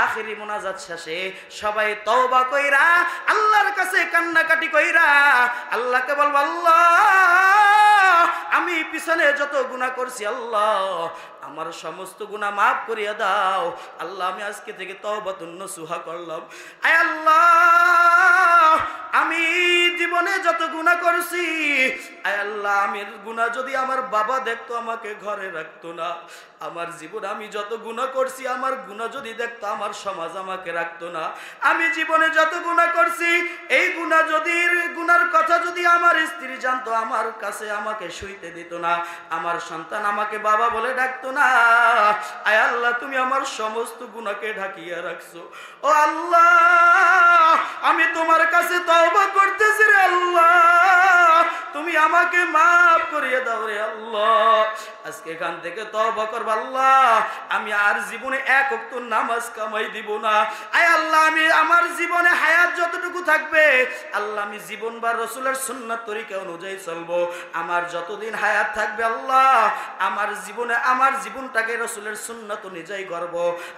আখিরি মুনাজাত শেষে সবাই তওবা কইরা আল্লাহর কাছে কান্নাকাটি কইরা আল্লাহকে বলবো, আল্লাহ আমি পিছনে যত গুনাহ করছি আল্লাহ আমার সমস্ত গুনাহ মাফ করিয়া দাও। আল্লাহ আমি আজকে থেকে তওবাতুন নসুহা করলাম। আয় আল্লাহ আমি জীবনে যত গুনাহ করছি, আয় আল্লাহ আমি গুনাহ যদি আমার বাবা দেখতো আমাকে ঘরে রাখতো না। আমার জীবনে আমি যত গুনাহ করছি, আমার গুনাহ যদি দেখতো আমার সমাজ আমাকে রাখতো না। আমি জীবনে যত গুনাহ করছি, এই গুনাহ যদি গুনার কথা যদি আমার স্ত্রী জানতো আমার কাছে আমাকে শুইতে দিত না, আমার সন্তান আমাকে বাবা বলে ডাকতো না। আয় আল্লাহ তুমি আমার সমস্ত গুনাহকে ঢাকিয়া রাখছো। ও আল্লাহ আমি তোমার কাছে তওবা করতেছি রে আল্লাহ, তুমি আমাকে মাফ করিয়ে দাও রে আল্লাহ। আজকে এখান থেকে তওবা করব আল্লাহ, আমি আর জীবনে এক ওয়াক্ত নামাজ কামাই দিব না। আয় আল্লাহ আমি আমার জীবনে হায়াত যতটুকু থাকবে আল্লাহ আমি জীবনবার রাসূলের সুন্নাত তরিকা অনুযায়ী চলবো। আমার যতদিন হায়াত থাকবে আল্লাহ আমার জীবনে আমার জীবনটাকে রাসূলের সুন্নাত অনুযায়ী গড়ব।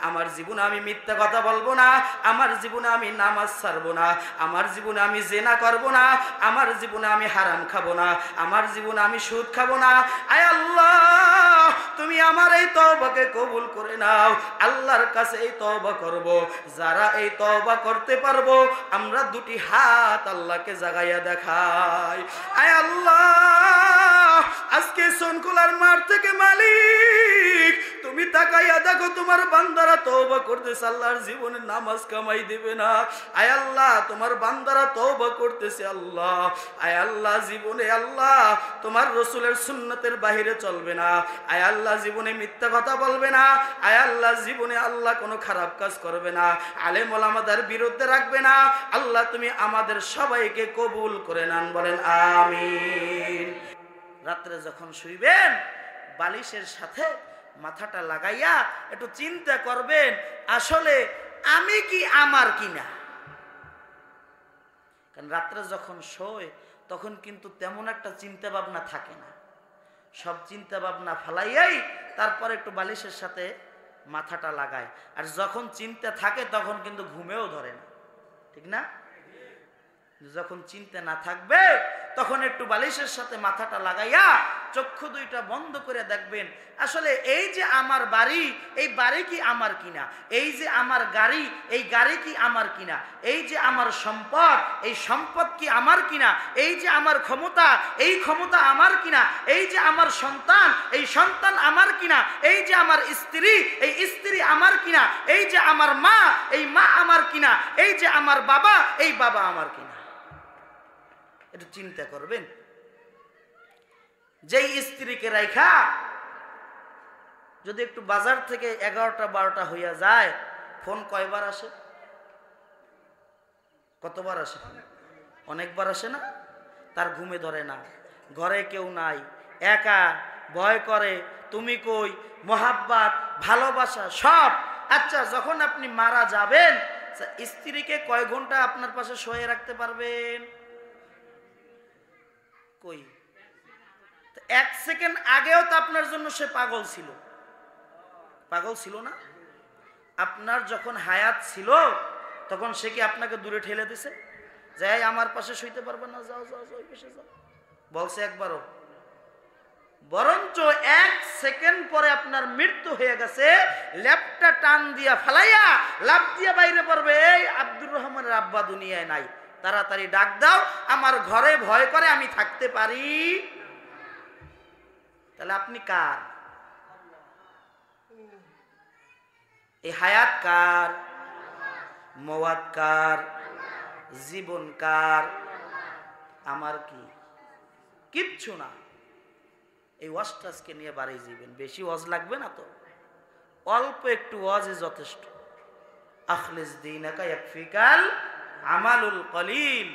আমার জীবনে আমি মিথ্যা কথা বলবো না, আমার জীবনে আমি নামাজ ছাড়বো না, আমার জীবনে আমি জিনা করব না, আমার জীবনে আমি হারাম খাবো না, আমার জীবনে আমি সুদ খাবো না। আয় আল্লাহ তুমি আমার এই তওবাকে কবুল করে নাও। আল্লাহর কাছে এই তওবা করব। যারা এই তওবা করতে পারবো আমরা দুটি হাত আল্লাহকে জাগাইয়া দেখাই। আয় আল্লাহ আজকে সোনকুলার মাঠ থেকে মালিক তুমি তাকাইয়া দেখো তোমার বান্দারা তওবা করতেছে, আল্লাহর জীবনে নামাজ কামাই দিবে না। আয় আল্লাহ তোমার বান্দারা তওবা করতেছে আল্লাহ। আয় আল্লাহ জীবনে আল্লাহ তোমার রাসূলের সুন্নাতের বাহিরে চলবে না। আয় আল্লাহ জীবনে মিথ্যা কথা বলবে না। আয় আল্লাহ জীবনে আল্লাহ কোনো খারাপ কাজ করবে না, আলেম ওলামাদের বিরুদ্ধে রাখবে না। আল্লাহ তুমি আমাদের সবাইকে কবুল করে নেন, বলেন আমিন। রাত্রে যখন শুইবেন বালিশের সাথে মাথাটা লাগাইয়া একটু চিন্তা করবেন আসলে আমি কি আমার কিনা। কারণ রাত্রে যখন শোয় তখন কিন্তু তেমন একটা চিন্তা ভাবনা থাকে না, সব চিন্তা ভাবনা ফালাইয়াই তারপর একটু বালিশের সাথে মাথাটা লাগায়। আর যখন চিন্তা থাকে তখন কিন্তু ঘুমেও ধরে না, ঠিক না? যখন চিন্তা না থাকবে তখন একটু বালিশের সাথে মাথাটা লাগাইয়া চক্ষু দুইটা বন্ধ করে দেখবেন আসলে এই যে আমার বাড়ি, এই বাড়ি কি আমার কিনা, এই যে আমার গাড়ি, এই গাড়ি কি আমার কিনা, এই যে আমার সম্পদ, এই সম্পদ কি আমার কিনা, এই যে আমার ক্ষমতা, এই ক্ষমতা আমার কিনা, এই যে আমার সন্তান, এই সন্তান আমার কিনা, এই যে আমার স্ত্রী, এই স্ত্রী আমার কিনা, এই যে আমার মা, এই মা আমার কিনা, এই যে আমার বাবা, এই বাবা আমার কিনা। একটু চিন্তা করবেন। যেই স্ত্রীকে রাইখা যদি একটু বাজার থেকে 11টা 12টা হইয়া যায়, ফোন কয়বার আসে? কতবার আসে? অনেকবার আসে না? তার ঘুমে ধরে না, ঘরে কেউ নাই, একা, ভয় করে, তুমি কই, মোহাব্বত, ভালোবাসা সব। আচ্ছা যখন আপনি মারা যাবেন স্ত্রীকে কয় ঘন্টা আপনার পাশে শুয়ে রাখতে পারবেন? কই, 1 সেকেন্ড আগেও তো আপনার জন্য সে পাগল ছিল, পাগল ছিল না? আপনার যখন হায়াত ছিল তখন সে কি আপনাকে দূরে ঠেলে দিছে, যাই আমার পাশে শুইতে পারবে না, যাও যাও যাও পাশে যাও, বলছে একবারও? বরঞ্চ 1 সেকেন্ড পরে আপনার মৃত্যু হয়ে গেছে, ল্যাপটা টান দিয়া ফালাইয়া লাফ দিয়া বাইরে পড়বে, এই আব্দুর রহমানের আব্বা দুনিয়ায় নাই, তাড়াতাড়ি ডাক দাও, আমার ঘরে ভয় করে আমি থাকতে পারি। তাহলে আপনি কার? এই হায়াত কার? মওয়াত কার? জীবন কার? আমার কি? কিচ্ছু না। এই ওয়াজটাকে নিয়ে বাড়ি যাবেন, বেশি ওয়াজ লাগবে না তো, অল্প একটু ওয়াজে যথেষ্ট। আখলিস দীনাকা ইয়াকফিকাল আমালুল কলিল।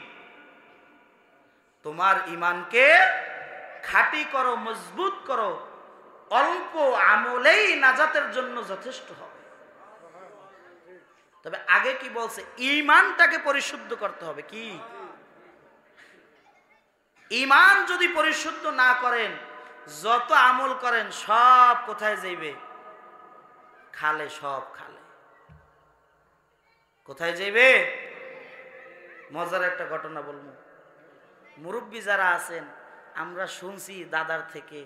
তোমার ঈমানকে খাঁটি করো, মজবুত করো, অল্প আমলেই নাজাতের জন্য যথেষ্ট হবে। তবে আগে কি বলছে? ঈমানটাকে পরিশুদ্ধ করতে হবে। কি? ঈমান যদি পরিশুদ্ধ না করেন, যত আমল করেন সব কোথায় যাইবে? খালে, সব খালে। কোথায় যাইবে? মজার একটা ঘটনা বলবো। মুরব্বী যারা আছেন, আমরা শুনছি দাদার থেকে,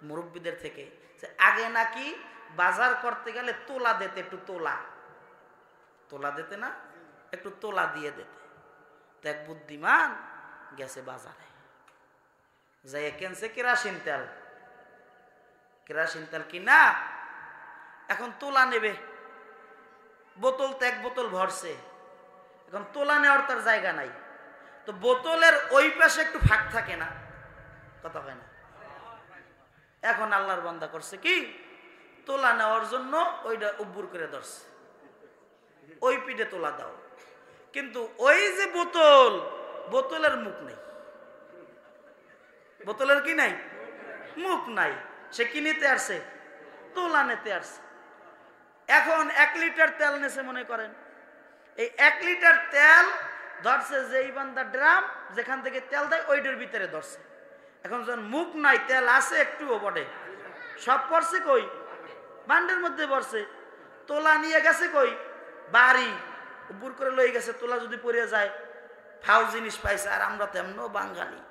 মুরব্বীদের থেকে, যে আগে নাকি বাজার করতে গেলে তোলা দিতে, একটু তোলা দিতে না, একটু তোলা দিয়ে দিতে। তো এক বুদ্ধিমান গেছে বাজারে, যাই কেনছে কেরাসিন তেল কিনা, এখন তোলা নেবে, বোতল তো এক বোতল ভরছে, এখন তোলা নেওয়ার তার জায়গা নাই, তো বোতলের ওই পাশে একটু ফাঁক থাকে না, কথা হয় না। এখন আল্লাহর বান্দা করছে কি, তোলা নেওয়ার জন্য ওইটা উব্বুর করে ধরছে, ওই পিঠে তোলা দাও, কিন্তু ওই যে বোতলের মুখ নেই, বোতলের কি নাই, মুখ নাই। সে কি নিতে আসছে? তোলা নিতে আসছে। এখন 1 লিটার তেল নেছে মনে করেন, এই 1 লিটার তেল ধরছে যেই বান্দা ড্রাম যেখান থেকে তেল দেয় ওইটার ভিতরে ধরছে। এখন যখন মুখ নাই, তেল আছে একটুও বটে, সব পড়ছে কই, বান্ডের মধ্যে পড়ছে। তোলা নিয়ে গেছে কই, বাড়ি উপর করে লই গেছে। তোলা যদি পড়ে যায়, ফাউ জিনিস পাইছে। আর আমরা তো এমনও বাঙালি,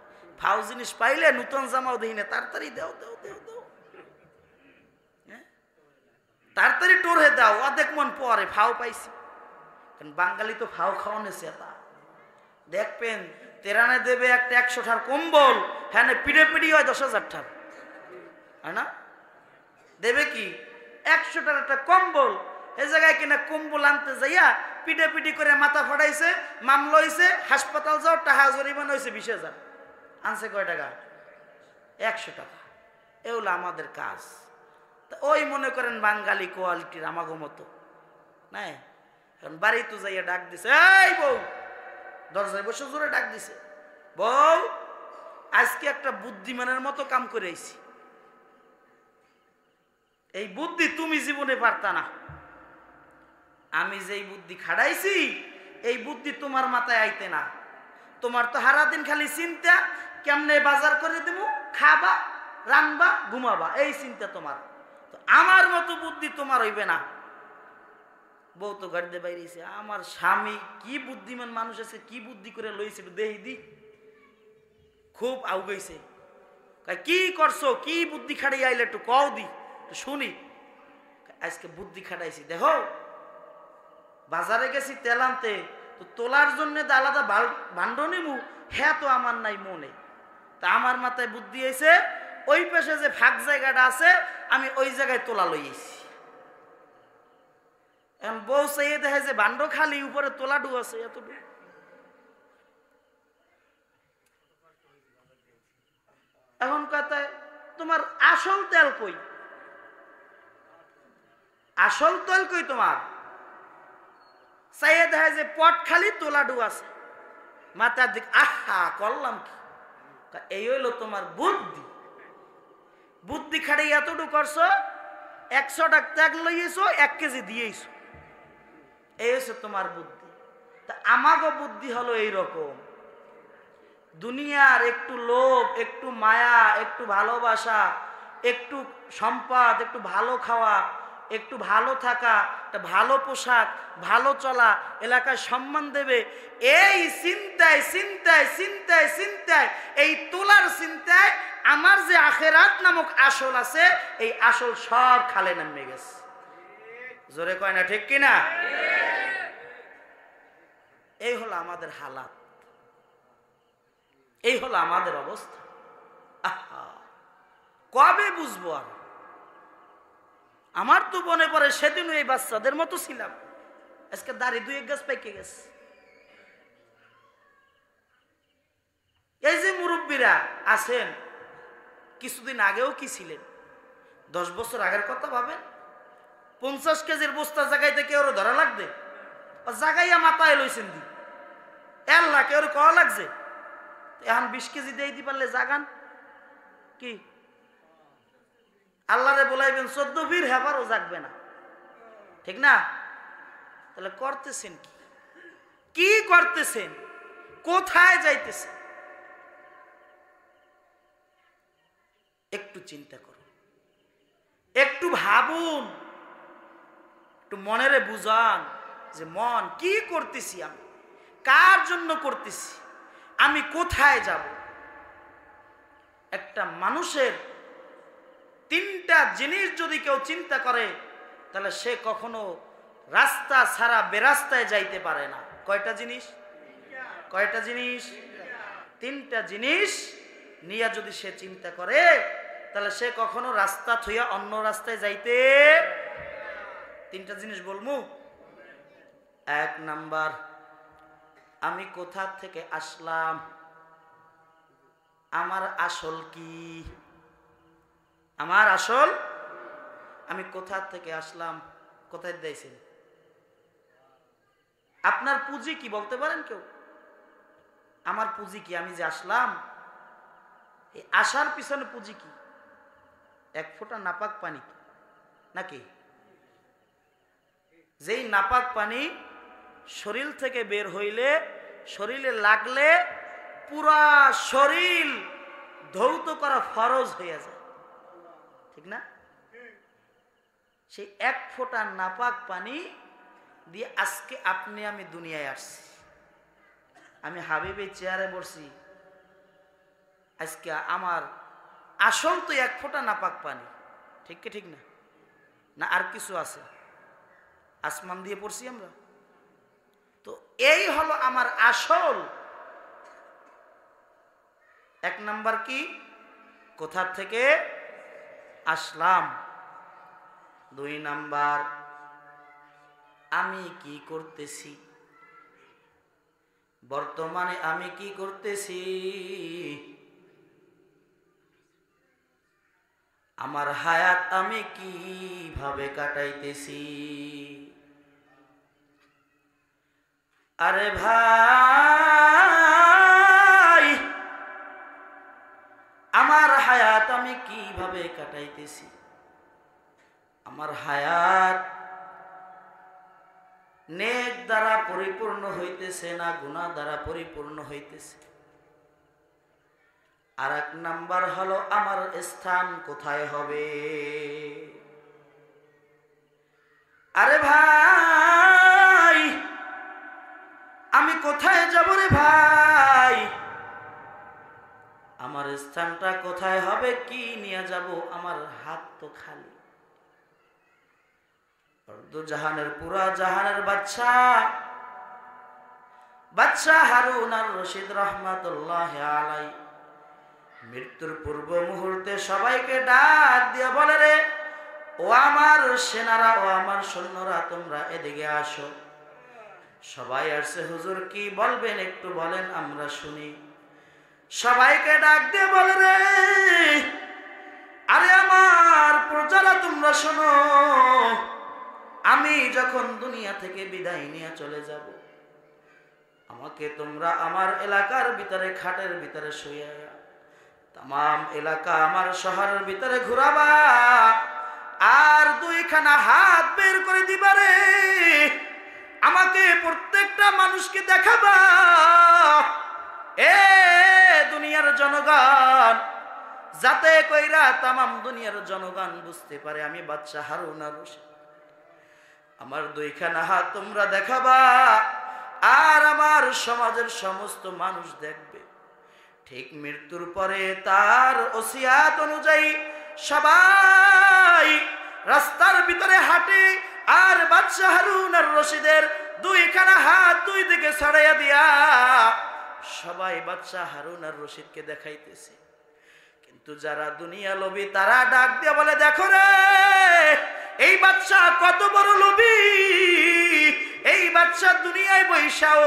ফাউ জিনিস পাইলে নূতন জামাও দিই না, তাড়াতাড়ি দাও দাও দাও দাও, তাড়াতাড়ি টোরে দাও, অর্ধেক মন পরে ফাউ পাইছি। কারণ বাঙালি তো ফাউ খাওয়ানো চেতা। দেখবেন তেরানে দেবে একটা 100 টার কম্বল, হ্যাঁ পিড়ে পিড়ি হয় 10,000 টার, হয় না? দেবে কি 100 টার একটা কম্বল, এ জায়গায় কিনা কম্বল আনতে যাইয়া পিঠে পিঠি করে মাথা ফাটাইছে, মামলা হয়েছে, হাসপাতাল যাও, টাকা জরিমানা হয়েছে 20,000। আনছে কয় টাকা? 100 টাকা। এ হলো আমাদের কাজ। ওই মনে করেন বাঙালি কোয়ালিটির আমাগো মতো না। এখন বাড়ি তো যাইয়া ডাক দিছে, এই বউ, দরজায় বসে জোরে ডাক দিছে, বউ আজকে একটা বুদ্ধিমানের মতো কাম করে আইছি, এই বুদ্ধি তুমি জীবনে পারতা না, আমি যেই বুদ্ধি খাড়াইছি এই বুদ্ধি তোমার মাথায় আইতে না। তোমার তো সারাদিন খালি চিন্তা, কেমনে বাজার করে দেবো, খাবা, রানবা, ঘুমাবা, এই চিন্তা তোমার। তো আমার মতো বুদ্ধি তোমার হইবে না। বউ তো গাড়িতে বাইরেছে, আমার স্বামী কি বুদ্ধিমান মানুষ আছে, কি বুদ্ধি করে লইছে দেহি দি, খুব আউগাইছে। কি করছো, কি বুদ্ধি খাড়াই আইলে একটু কও দি, শুনি। আজকে বুদ্ধি খাটাইছি, দেখো বাজারে গেছি তেল আনতে, তো তোলার জন্য আলাদা ভাণ্ড নিমু, হ্যাঁ তো আমার নাই মনে। তা আমার মাথায় বুদ্ধি হয়েছে, ওই পাশে যে ফাঁক জায়গাটা আছে আমি ওই জায়গায় তোলা লইছি। এখন বউ চাইয়ে দেখে যে ভাণ্ড খালি, উপরে তোলা ডু আছে এতটুকু। এখন কথায় তোমার আসল তেল কই, আসল তেল কই তোমার? চাইয়ে দেখে যে পট খালি, তোলা ডু আছে, মাথার দিক। আহা করলাম কি, এই হইলো তোমার বুদ্ধি। বুদ্ধি খাড়ি এতটুকু করছো, 100 টাকা ত্যাগ লইয়েছো, 1 কেজি দিয়েছো, এই হচ্ছে তোমার বুদ্ধি। তা আমাগো বুদ্ধি হলো এইরকম, দুনিয়ার একটু লোভ, একটু মায়া, একটু ভালোবাসা, একটু সম্পদ, একটু ভালো খাওয়া, একটু ভালো থাকা, একটা ভালো পোশাক, ভালো চলা, এলাকায় সম্মান দেবে, এই চিন্তায় চিন্তায় চিন্তায় চিন্তায়, এই তোলার চিন্তায় আমার যে আখেরাত নামক আসল আছে, এই আসল সব খালে নেমে গেছে। জোরে কয় না ঠিক কিনা? এই হলো আমাদের হালাত, এই হলো আমাদের অবস্থা। আহা, কবে বুঝবো? আর আমার তো মনে পড়ে সেদিনও এই বাচ্চাদের মতো ছিলাম, আজকে দাড়ি 2-1 গাছ পেকে গেছে। এই যে মুরব্বীরা আছেন, কিছুদিন আগেও কি ছিলেন, 10 বছর আগের কথা ভাবেন। 50 কেজির বস্তা জাগাইতে কেউ ধরা লাগবে, জাগাইয়া মাথায় লইছেন দি, এল্লা কেউ কওয়া লাগছে। এখন 20 কেজি দিয়ে দিতে পারলে জাগান কি, আল্লাহরে বলাইবেন 14 ফির, হেবারও জাগবে না, ঠিক না? তাহলে করতেছেন কি, কি করতেছেন, কোথায় যাইতেছেন? একটু চিন্তা করুন, একটু ভাবুন, একটু মনেরে বুঝান। যে মন কি করতেছি, আমি কার জন্য করতেছি, আমি কোথায় যাব। একটা মানুষের তিনটা জিনিস যদি কেউ চিন্তা করে তাহলে সে কখনো রাস্তা ছাড়া বেরাস্তায় যাইতে পারে না। কয়টা জিনিস? কয়টা জিনিস? তিনটা জিনিস নিয়ে যদি সে চিন্তা করে তাহলে সে কখনো রাস্তা থইয়া অন্য রাস্তায় যাইতে। তিনটা জিনিস বলমু। এক নাম্বার, আমি কোথা থেকে আসলাম, আমার আসল কি, আমার আসল, আমি কোথা থেকে আসলাম, কোথায় দিয়েছেন, আপনার পুঁজি কি বলতে পারেন কেউ? আমার পুঁজি কি, আমি যে আসলাম, এই আসার পিছনে পুঁজি কি? এক ফোঁটা নাপাক পানি নাকি? যেই নাপাক পানি শরীর থেকে বের হইলে, শরীরে লাগলে পুরা শরীর ধৌত করা ফরজ হয়ে যায়, ঠিক না? সেই এক ফোঁটা নাপাক পানি দিয়ে আজকে আপনি আমি দুনিয়ায় আসছি। আমি হাবিবের চেয়ারে বসছি, আজকে আমার আসল তো এক ফোঁটা নাপাক পানি, ঠিক কি ঠিক না? না আর কিছু আছে? আসমান দিয়ে পড়ছি আমরা তো, এই হলো আমার আসল। এক নাম্বার কি, কোথা থেকে আসলাম। দুই নাম্বার, আমি কি করতেছি, বর্তমানে আমি কি করতেছি, আমার হায়াত আমি কিভাবে কাটাইতেছি। আরে ভাই, আমার হায়াত আমি কিভাবে কাটাইতেছি, আমার হায়াত নেক দ্বারা পরিপূর্ণ হইতেছে না গুনাহ দ্বারা পরিপূর্ণ হইতেছে। আর এক নাম্বার হলো আমার স্থান কোথায় হবে। আরে ভাই, আমি কোথায় যাব রে ভাই, আমার স্থানটা কোথায় হবে, কি নিয়ে যাব, আমার হাত তো খালি। জাহানের পুরা জাহানের বাদশাহ হারুন আর রশিদ রাহমাতুল্লাহ আলাইহি মৃত্যুর পূর্ব মুহূর্তে সবাইকে ডাক দিয়ে বলে, রে ও আমার সেনারা, ও আমার সৈন্যরা, তোমরা এদিকে আসো। সবাই আসছে, হুজুর কি বলবেন একটু বলেন, আমরা শুনি। সবাইকে ডাক দিয়ে বলে, রে আরে আমার প্রজারা তোমরা শোনো, আমি যখন দুনিয়া থেকে বিদায় নিয়ে চলে যাব, আমাকে তোমরা আমার এলাকার ভিতরে খাটের ভিতরে শুয়ে তাম এলাকা আমার শহরের ভিতরে ঘুরাবা, আর দুইখানা হাত বের করে দিবা রে, আমাকে প্রত্যেকটা মানুষকে দেখাবা। এ দুনিয়ার জনগণ, যাতে কইরা তামাম দুনিয়ার জনগণ বুঝতে পারে আমি বাদশাহ হারুন আর রশিদ। আমার দুইখানা হাত তোমরা দেখাবা, আর আমার সমাজের সমস্ত মানুষ দেখবে। ঠিক মৃত্যুর পরে তার ওসিয়াত অনুযায়ী সবাই রাস্তার ভিতরে হাঁটে, আর বাদশাহ হারুন আর রশিদের দুইখানা হাত দুই দিকে ছড়াইয়া দিয়া সবাই বাদশাহ হারুন আর রশিদকে দেখাইতেছে। কিন্তু যারা দুনিয়া লোভী তারা ডাক দিয়ে বলে, দেখো রে এই বাদশাহ কত বড় লোভী, এই বাদশাহ দুনিয়ায় বৈশাও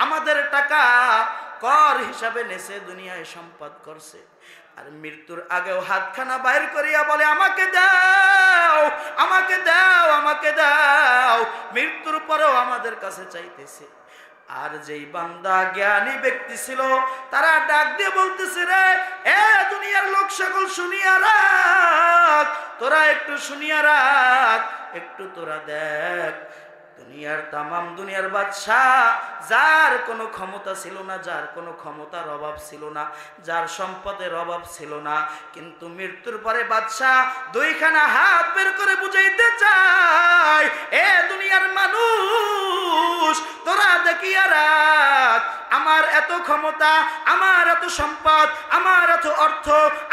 আমাদের টাকা কর হিসাবে নেছে দুনিয়ায় সম্পদ করছে, আর মৃত্যুর আগেও হাতখানা বাইর করিয়া বলে, আমাকে দাও, আমাকে দাও, আমাকে দাও। মৃত্যুর পরেও আমাদের কাছে চাইতেছে। আর যেই বান্দা জ্ঞানী ব্যক্তি ছিল তারা ডাক দিয়ে বলতেছে, রে এ দুনিয়ার লোক সকল শুনিয়া রাখ, তোরা একটু শুনিয়া রাখ, একটু তোরা দেখ, দুনিয়ার তামাম দুনিয়ার বাদশাহ, যার কোনো ক্ষমতা ছিল না, যার কোনো ক্ষমতার অভাব ছিল না, যার সম্পদের অভাব ছিল না, কিন্তু মৃত্যুর পরে বাদশাহ দুইখানা হাত বের করে বুঝাইতে চায়, এ দুনিয়ার মানুষ, তাকিয়া রাখ, আমার এত ক্ষমতা, আমার এত সম্পদ, আমার এত অর্থ,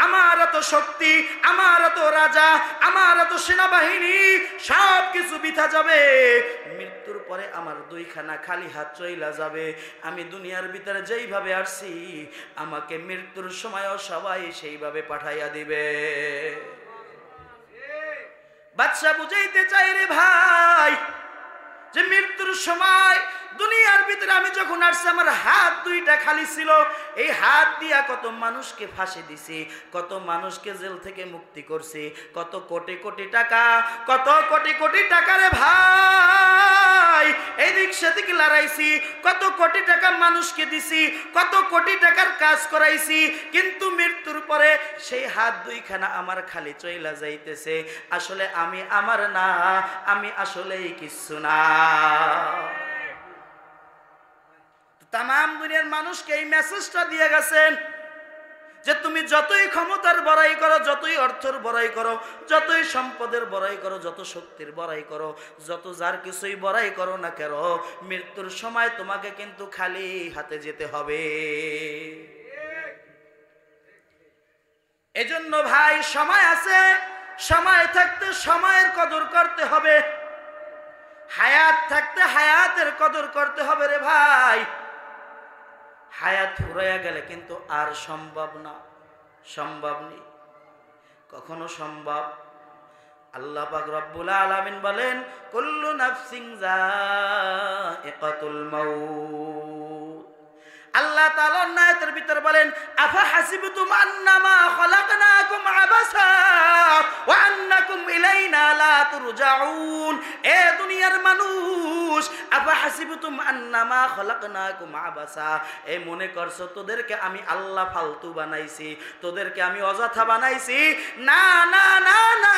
আমার এত শক্তি, আমার এত রাজা, আমার এত সেনাবাহিনী, সব কিছু বৃথা যাবে। মৃত্যুর পরে আমার দুইখানা খালি হাত চইলা যাবে। আমি দুনিয়ার ভিতরে যেইভাবে আসছি, আমাকে মৃত্যুর সময়ও সবাই সেইভাবে পাঠাইয়া দিবে। বাদশা বুঝাইতে চাই রে ভাই, যে মৃত্যুর সময় দুনিয়ার ভিতরে আমি যখন আসছি, আমার হাত দুইটা খালি ছিল। এই হাত দিয়া কত মানুষকে ফাঁসি দিছি, কত মানুষকে জেল থেকে মুক্তি করছি, কত কোটি কোটি টাকা, কত কোটি কোটি টাকা রে ভাই এদিক সেদিক লড়াইছি, কত কোটি টাকা মানুষকে দিছি, কত কোটি টাকার কাজ করাইছি। কিন্তু মৃত্যুর পরে সেই হাত দুইখানা আমার খালি চইলা যাইতেছে। আসলে আমি আমার না, আমি আসলেই কিচ্ছু না। তামাম দুনিয়ার মানুষকে এই মেসেজটা দিয়ে গেছেন যে তুমি যতই ক্ষমতার বড়াই করো, যতই অর্থের বড়াই করো, যতই সম্পদের বড়াই করো, যত শক্তির বড়াই করো, যত যার কিছুই বড়াই করো না কেন, মৃত্যুর সময় তোমাকে কিন্তু খালি হাতে যেতে হবে। এজন্য ভাই সময় আছে, সময় থাকতে সময়ের কদর করতে হবে, হায়াত থাকতে হায়াতের কদর করতে হবে রে ভাই। হায়াত ফুরাইয়া গেলে কিন্তু আর সম্ভব না, সম্ভব নেই, কখনো সম্ভব। আল্লাহ পাক রব্বুল আলামিন বলেন, কুল্লু নাফসিন যায়িকাতুল মাউত। আল্লাহ তাআলা আয়াতের ভিতর বলেন, আফা হাসিবতুম আন্নামা খালাকনাকুম আবাসা ওয়া আন্নাকুম ইলাইনা লা তুরজাউন। এ দুনিয়ার মানুষ, আফা হাসিবতুম আন্নামা খালাকনাকুম আবাসা, এ মনে করছো তোদেরকে আমি আল্লাহ ফালতু বানাইছি, তোদেরকে আমি অযথা বানাইছি? না না না না,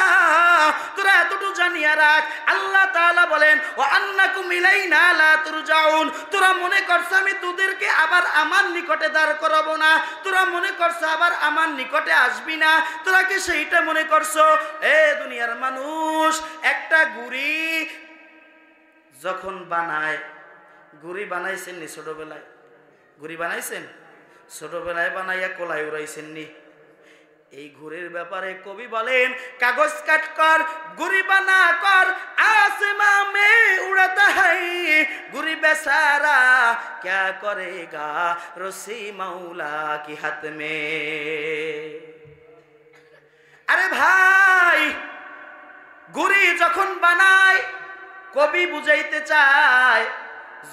তোরা এতটুকু জানিয়া রাখ, আল্লাহ তাআলা বলেন, ওয়া আন্নাকুম ইলাইনা লা তুরজাউন। তোরা মনে করছো আমি তোদেরকে আবার আমার নিকটে দাঁড় করাবো না, তোরা মনে করছো আবার আমার নিকটে আসবি না, তোরা কি সেইটা মনে করছো? এ দুনিয়ার মানুষ, একটা গুড়ি যখন বানায়, গুড়ি বানাইছেন নি ছোটবেলায়? গুড়ি বানাইছেন? ছোটবেলায় বানাইয়া কোলায় উড়াইছেন নি? এই ঘুড়ির ব্যাপারে কবি বলেন, কাগজ কাট কর গুড়ি বানা কর, आसमां में उड़ता है गुरी बेचारा, क्या करेगा रस्सी मौला की हाथ में। अरे भाई, गुरी যখন বানায়, কবি বুঝাইতে চায়,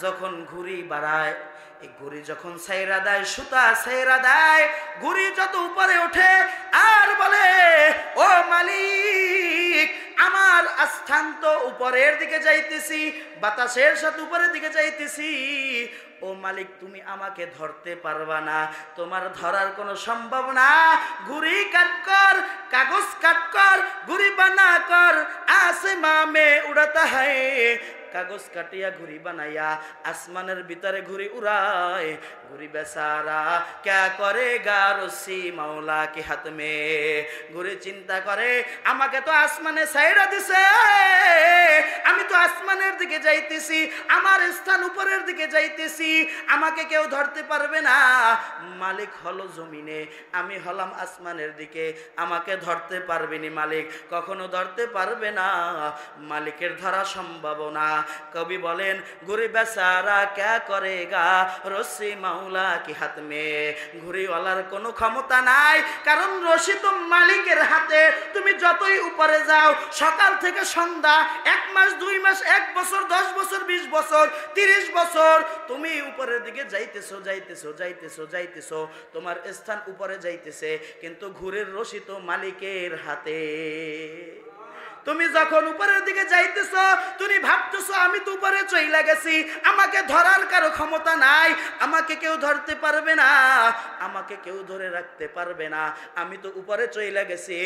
যখন ঘুড়ি বাড়ায়, এই ঘুড়ি যখন ছাইরা দেয়, সুতা ছাইরা দেয়, ঘুড়ি যত উপরে ওঠে আর বলে, ও মালিক আমার আস্থান তো উপরের দিকে যাইতেছি, বাতাসের সাথে উপরের দিকে যাইতেছি, ও মালিক তুমি আমাকে ধরতে পারবা না, তোমার ধরার কোনো সম্ভব না। ঘুড়ি কাট কর, কাগজ কাট কর, ঘুড়ি বানা কর, आसमां में उड़ता है, কাগজ কাটিয়া ঘুড়ি বানাইয়া আসমানের ভিতরে ঘুড়ি উড়ায়, ঘুড়ি বেচারা ক্যা করেগা রস্সি মাওলা কে হাত মে। ঘুড়ি চিন্তা করে, আমাকে তো আসমানে ছাইড়া দিছে, আমি তো আসমানের দিকে যাইতেছি, আমার স্থান উপরের দিকে যাইতেছি, আমাকে কেউ ধরতে পারবে না। মালিক হলো জমিনে, আমি হলাম আসমানের দিকে, আমাকে ধরতে পারবেনি মালিক, কখনো ধরতে পারবে না, মালিকের ধরা সম্ভব না। কবি বলেন, ঘুড়ি বেচারা ক্যা করেগা রস্সি মাওলা কি হাত মে। ঘুড়িওয়ালার কোনো ক্ষমতা নাই, কারণ রশি তো মালিকের হাতে। তুমি যতই উপরে যাও, সকাল থেকে সন্ধ্যা, 1 মাস 2 মাস 1 বছর 10 বছর 20 বছর 30 বছর তুমি উপরের দিকে যাইতেছো যাইতেছো যাইতেছো যাইতেছো, তোমার স্থান উপরে যাইতেছে, কিন্তু ঘুড়ির রশি তো মালিকের হাতে। তুমি যখন উপরের দিকে যাইতেছো, তুমি ভাবতেছো আমি তো উপরে চইলা গেছি, আমাকে ধরার কারো ক্ষমতা নাই, আমাকে কেউ ধরতে পারবে না, আমাকে কেউ ধরে রাখতে পারবে না, আমি তো উপরে চইলা গেছি।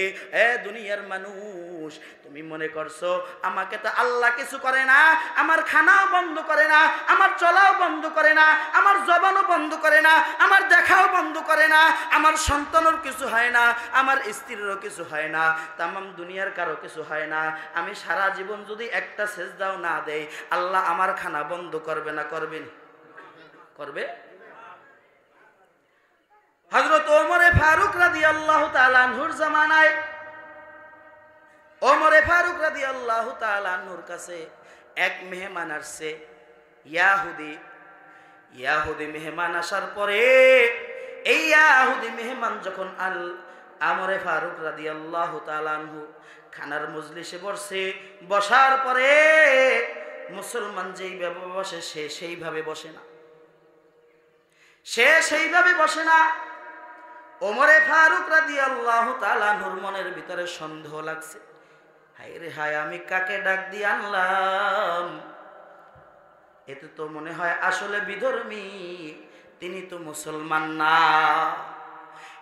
এ দুনিয়ার মানুষ, তুমি মনে করছো আমাকে তো আল্লাহ কিছু করে না, আমার খানাও বন্ধ করে না, আমার চলাও বন্ধ করে না, আমার জবানও বন্ধ করে না, আমার দেখাও বন্ধ করে না, আমার সন্তানের কিছু হয় না, আমার স্ত্রীরও কিছু হয় না, তামাম দুনিয়ার কারো কিছু হয় না। আমি সারা জীবন যদি একটা সেজদাও না দেই, আল্লাহ আমার খানা বন্ধ করবে না? করবেন? করবে? হযরত ওমরে ফারুক রাদিয়াল্লাহু তাআলা আনহুর জামানায় ওমরে ফারুক রাদিয়াল্লাহু তাআলা আনহুর কাছে এক মেহমান আসছে, ইয়াহুদি মেহমান আসার পরে এই ইয়াহুদি মেহমান যখন ওমরে ফারুক রাদিয়াল্লাহু তাআলা আনহু খানার মজলিসে বসে, বসার পরে মুসলমান যেইভাবে বসে সে সেইভাবে বসে না। ওমরে ফারুক রাদিয়াল্লাহু তাআলা আনহুর মনের ভিতরে সন্দেহ লাগছে, হায় রে হায়, আমি কাকে ডাক দিয়ে আনলাম? এতে তো মনে হয় আসলে বিধর্মী, তিনি তো মুসলমান না।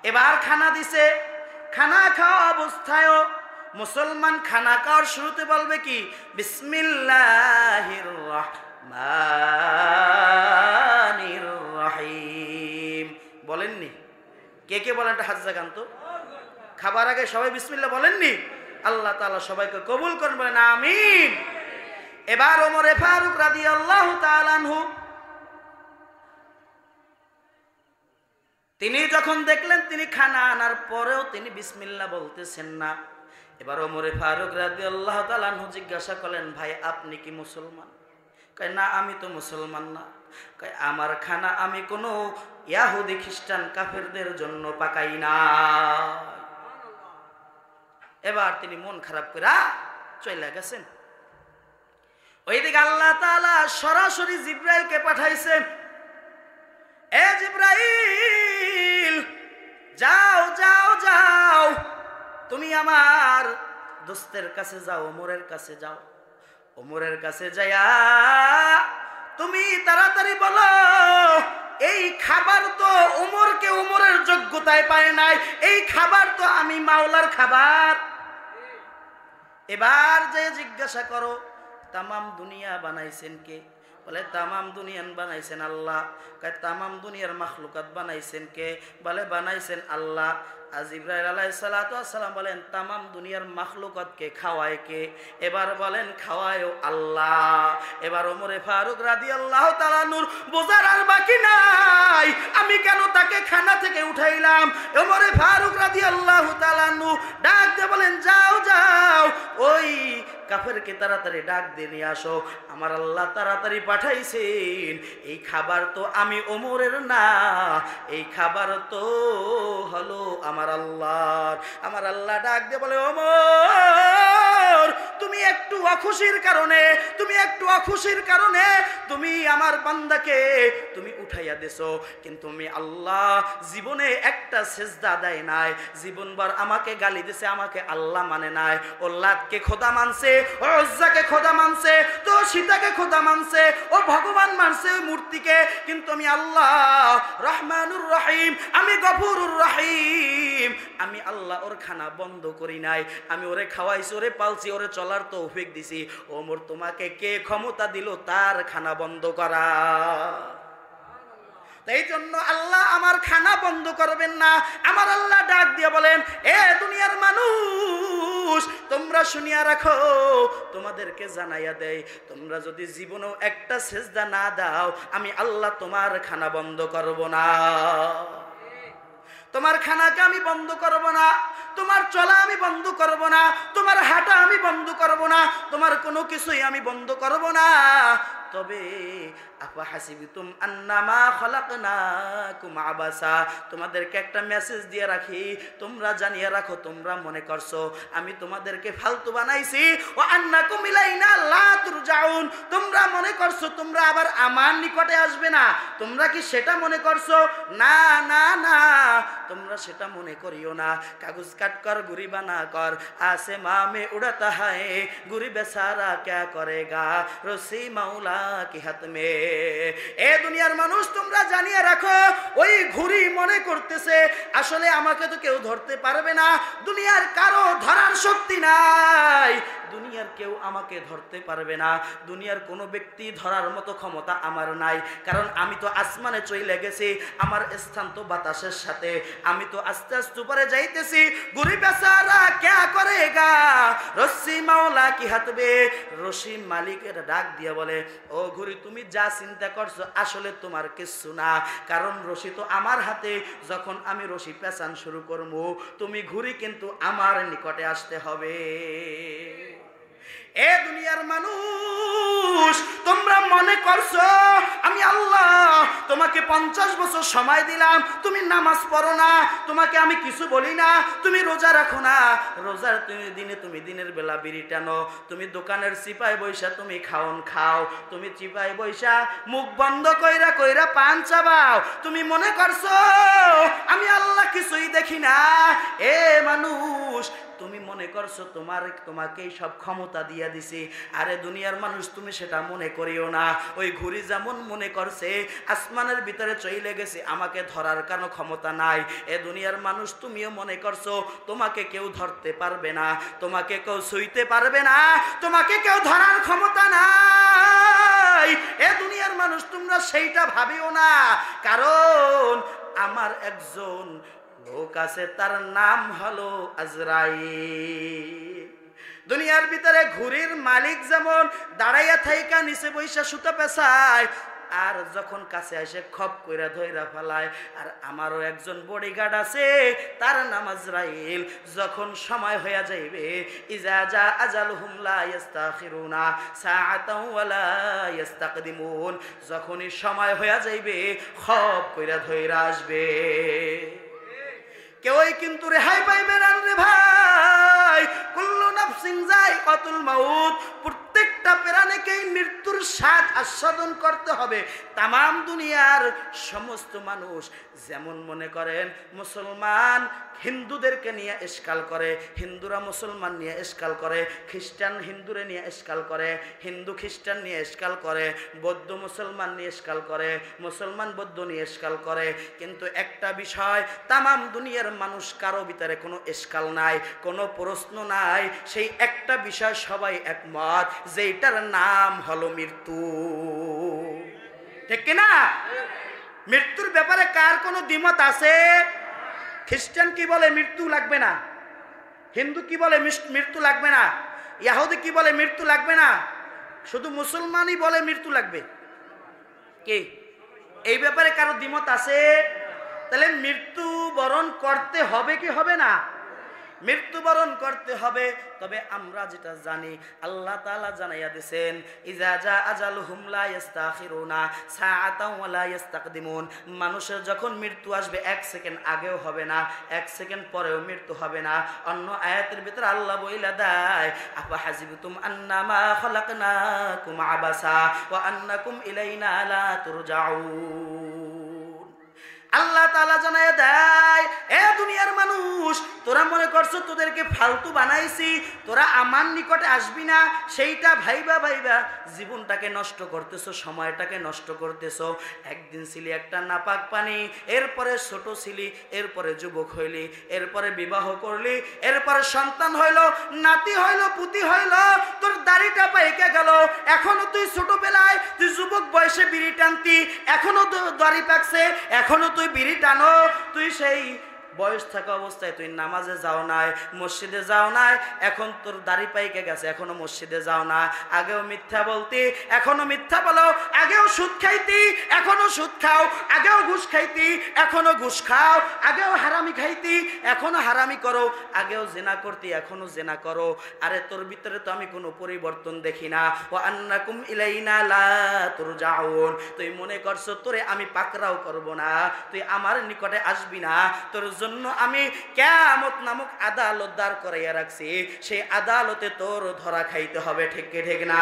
এবার খানা দিছে, খানা খাওয়া অবস্থায়ও মুসলমান খানা খাওয়ার শুরুতে বলবে কি? বিসমিল্লাহির রাহমানির রহিম। বলেননি? কে কে বলেন? হাত জাগান তো। খাবার আগে সবাই বিসমিল্লাহ বলেননি? আল্লাহ তাআলা সবাইকে কবুল করেন, বলেন আমিন। এবার ওমরে ফারুক রাদিয়াল্লাহু তাআলা আনহু তিনি যখন দেখলেন তিনি খানা আনার পরেও তিনি বিসমিল্লাহ বলতেছেন না, এবার ওমরে ফারুক রাদিয়াল্লাহু তাআলা আনহু জিজ্ঞাসা করলেন, ভাই আপনি কি মুসলমান? কয় না, আমি তো মুসলমান না। কয় আমার খানা আমি কোনো ইহুদি খ্রিস্টান কাফেরদের জন্য পাকাই না। এবার তিনি মন খারাপ করে চলে গেছেন। ওইদিকে আল্লাহ তাআলা সরাসরি জিবরাইলকে পাঠাইছেন, এ জিবরাইল যাও যাও যাও, তুমি আমার দোস্তের কাছে যাও, ওমরের কাছে যাও। ওমরের কাছে যাইয়া তুমি তাড়াতাড়ি বলো, এই খাবার তো ওমরকে ওমরের যোগ্যতায় পায় নাই, এই খাবার তো আমি মাওলার খাবার। এবার যে জিজ্ঞাসা করো তামাম দুনিয়া বানাইছেন কে? বলে তামাম দুনিয়ান বানাইছেন আল্লাহ। কয় তামাম দুনিয়ার মাখলুকাত বানাইছেন কে? বলে বানাইছেন আল্লাহ। আজ ইব্রাহিম আলাইহিস সালাতু ওয়াস সালাম বলেন তামাম দুনিয়ার মাখলুকাতকে খাওয়ায় কে? এবার বলেন খাওয়ায়ও আল্লাহ। এবার ওমরে ফারুক রাদিয়াল্লাহু তাআলা নূর বোঝার আর বাকি নাই, আমি কেন তাকে খানা থেকে উঠাইলাম। ওমরে ফারুক রাদিয়াল্লাহু তাআলা নূর ডাক দিয়ে বলেন, যাও যাও, ওই কাফেরকে তাড়াতাড়ি ডাক দিয়ে নিয়ে আসো, আমার আল্লাহ তাড়াতাড়ি পাঠাইছেন। এই খাবার তো আমি ওমরের না, এই খাবার তো হলো আমার আল্লাহর। আমার আল্লাহ ডাক দিয়ে বলে, ওমর তুমি একটু অখুশির কারণে তুমি আমার বান্দাকে তুমি উঠাইয়া দিছো, কিন্তু আমি আল্লাহ জীবনে একটা সেজদা দেয় নাই, জীবনভর আমাকে গালি দিছে, আমাকে আল্লাহ মানে নাই। ও লাতকে খোদা মানছে, ও উজ্জাকে খোদা মানছে, তো সীতাকে খোদা মানছে, ও ভগবান মানছে ওই মূর্তিকে, কিন্তু আমি আল্লাহ রহমানুর রহিম, আমি গফুরুর রহিম, আমি আল্লাহ ওর খানা বন্ধ করি নাই, আমি ওরে খাওয়াইছি, ওরে পালছি, ওরে চলার তৌফিক দিছি। ওমর তোমাকে কে ক্ষমতা দিল তার খানা বন্ধ করা? এই জন্য আল্লাহ আমার খানা বন্ধ করবেন না। আমার আল্লাহ ডাক দিয়ে বলেন, এ দুনিয়ার মানুষ তোমরা শুনিয়া রাখো, তোমাদেরকে জানাইয়া দেয়, তোমরা যদি জীবনেও একটা সেজদা না দাও, আমি আল্লাহ তোমার খানা বন্ধ করব না। তোমার খানাকে আমি বন্ধ করব না, তোমার চলা আমি বন্ধ করব না, তোমার হাঁটা আমি বন্ধ করব না, তোমার কোনো কিছুই আমি বন্ধ করব না। তবে আফা হাসিবিতুম আন্নামা খালাকনাকুম আবাসা, তোমাদেরকে একটা মেসেজ দিয়ে রাখি, তোমরা জানিয়ে রাখো, তোমরা মনে করছো আমি তোমাদেরকে ফালতু বানাইছি, ও আন্নাকুম ইলাইনা লা তুরজাউন, তোমরা মনে করছো তোমরা আবার আমার নিকটে আসবে না, তোমরা কি সেটা মনে করছো? না না না, তোমরা সেটা মনে করিও না। কাগজ কাট কর গুড়ি বানা কর, আসে মামে উড়াতা হায়, গুড়ি বেচারা ক্যা করেগা, রসি মাওলা কি হাত মে। এ দুনিয়ার মানুষ তোমরা জানিয়ে রাখো, ওই ঘুড়ি মনে করতেছে আসলে আমাকে তো কেউ ধরতে পারবে না, দুনিয়ার কারো ধরার শক্তি নাই, দুনিয়ার কেউ আমাকে ধরতে পারবে না, দুনিয়ার কোনো ব্যক্তি ধরার মতো ক্ষমতা আমার নাই, কারণ আমি তো আসমানে চলে গেছি, আমার স্থান তো বাতাসের সাথে, আমি তো আস্তে আস্তে উপরে যাইতেছি। ঘুরি বেচারা ক্যা করেগা, রশ্মি মাওলা কি হাতবে। রশি মালিকের ডাক দিয়া বলে, ও ঘুরি তুমি যা চিন্তা করছো আসলে তোমার কিচ্ছু না, কারণ রশি তো আমার হাতে, যখন আমি রশি পেঁচান শুরু করবো তুমি ঘুরি কিন্তু আমার নিকটে আসতে হবে। এ দুনিয়ার মানুষ, তোমরা মনে করছো আমি আল্লাহ তোমাকে 50 বছর সময় দিলাম, তুমি নামাজ পড়ো না, তোমাকে আমি কিছু বলি না, তুমি রোজা রাখো না, রোজার তুমি দিনের বেলা বিড়ি টানো, তুমি দোকানের চিপায় বৈশা তুমি খাও, তুমি চিপায় বৈশা মুখ বন্ধ কইরা কইরা পান চাবাও, তুমি মনে করছো আমি আল্লাহ কিছুই দেখি না। এ মানুষ, তুমি মনে করছো তোমাকে সব ক্ষমতা দিয়া দিছি। আরে দুনিয়ার মানুষ, তুমি সেটা মনে করিও না। ওই ঘুড়ি যেমন মনে করছে আসমানের ভিতরে চলে গেছে, আমাকে ধরার কোনো ক্ষমতা নাই, এ দুনিয়ার মানুষ তুমিও মনে করছো তোমাকে কেউ ধরতে পারবে না, তোমাকে কেউ ছুঁইতে পারবে না, তোমাকে কেউ ধরার ক্ষমতা নাই। এ দুনিয়ার মানুষ, তোমরা সেইটা ভাবিও না, কারণ আমার একজন লোক আছে, তার নাম হলো আজরাইল। দুনিয়ার ভিতরে ঘুড়ির মালিক যেমন দাঁড়াইয়া থাইকা নিচে বৈশা সুতা পেছায়, আর যখন কাছে এসে খপ কইরা ধইরা ফেলায়, আর আমারও একজন বডিগার্ড আছে, তার নাম আজরাইল। যখন সময় হইয়া যাইবে, ইজা জা আজালুহুম লা ইস্তাখিরুনা সাআতাও ওয়ালা ইস্তাকদিমুন, যখনই সময় হইয়া যাইবে খপ কইরা ধইরা আসবে। কেউই কিন্তু রেহাই পাইবে না রে ভাই। কুল্লু নাফসিন যায়কাতুল মাউত, প্রত্যেকটা প্রাণীকেই মৃত্যুর স্বাদ আস্বাদন করতে হবে। তামাম দুনিয়ার সমস্ত মানুষ যেমন মনে করেন মুসলমান হিন্দুদেরকে নিয়ে ইশকাল করে, হিন্দুরা মুসলমান নিয়ে ইশকাল করে, খ্রিস্টান হিন্দুরে নিয়ে ইশকাল করে, হিন্দু খ্রিস্টান নিয়ে ইশকাল করে, বৌদ্ধ মুসলমান নিয়ে ইশকাল করে, মুসলমান বৌদ্ধ নিয়ে ইশকাল করে, কিন্তু একটা বিষয় তামাম দুনিয়ার মানুষ কারো ভিতরে কোনো ইশকাল নাই, কোনো প্রশ্ন নাই, সেই একটা বিষয় সবাই একমত, যেটার নাম হলো মৃত্যু। ঠিক কিনা? মৃত্যুর ব্যাপারে কার কোনো দ্বিমত আছে? খ্রিস্টান কি বলে মৃত্যু লাগবে না, হিন্দু কি বলে মৃত্যু লাগবে না, ইহুদি কি বলে মৃত্যু লাগবে না, শুধু মুসলমানই বলে মৃত্যু লাগবে। কি এই ব্যাপারে কারো দ্বিমত আছে? তাহলে মৃত্যু বরণ করতে হবে কি হবে না? মৃত্যুবরণ করতে হবে। তবে আমরা যেটা জানি, আল্লাহ তাআলা জানাইয়া দিয়েছেন, ইজা জা আজালুহুম লা ইস্তাখিরুনা সাআতাও ওয়া লা ইস্তাকদিমুন, মানুষের যখন মৃত্যু আসবে 1 সেকেন্ড আগেও হবে না, 1 সেকেন্ড পরেও মৃত্যু হবে না। অন্য আয়াতের ভিতরে আল্লাহ বইলা দেয়, আফা হাসিবতুম আন্নামা খালাকনাকুম আবাসা ওয়া আন্নাকুম ইলাইনা লা তুরজাউন। আল্লাহ তাআলা জানায় দেয়, এ দুনিয়ার মানুষ, তোরা মনে করছো তোদেরকে ফালতু বানাইছি, তোরা আমার নিকটে আসবি না, সেইটা ভাইবা জীবনটাকে নষ্ট করতেছো, সময়টাকে নষ্ট করতেছো। একদিন ছিলি একটা নাপাক পানি, এরপরে ছোট ছিলি, এরপরে যুবক হইলি, এরপরে বিবাহ করলি, এরপরে সন্তান হইল, নাতি হইল, পুতি হইল, তোর দাড়িটা পাইকে গেল, এখনো তুই ছোটবেলায় তুই যুবক বয়সে বিড়ি টানতি, এখনো দাড়ি পাকছে, এখনো তুই বিড়ি টানো, তুই সেই বয়স থাকা অবস্থায় তুই নামাজে যাও নাই, মসজিদে যাও নাই, এখন তোর দাড়ি পাইকে গেছে, এখনো মসজিদে যাও না, আগেও মিথ্যা বলতি, এখনো মিথ্যা বলো, আগেও সুদ খাইতি, এখনো সুদ খাও, আগেও ঘুষ খাইতি, এখনো ঘুষ খাও, আগেও হারামি খাইতি, এখনো হারামি করো, আগেও জেনা করতি, এখনো জেনা করো। আরে তোর ভিতরে তো আমি কোনো পরিবর্তন দেখি না। ওয়া আন্নাকুম ইলাইনা লা তুরজাউন, তুই মনে করছো তোরে আমি পাকড়াও করব না, তুই আমার নিকটে আসবি না, তোর জন্য আমি কিয়ামত নামক আদালত দাঁড় করাইয়া রাখছি, সেই আদালতে তোর ধরা খাইতে হবে। ঠিক কি ঠিক না?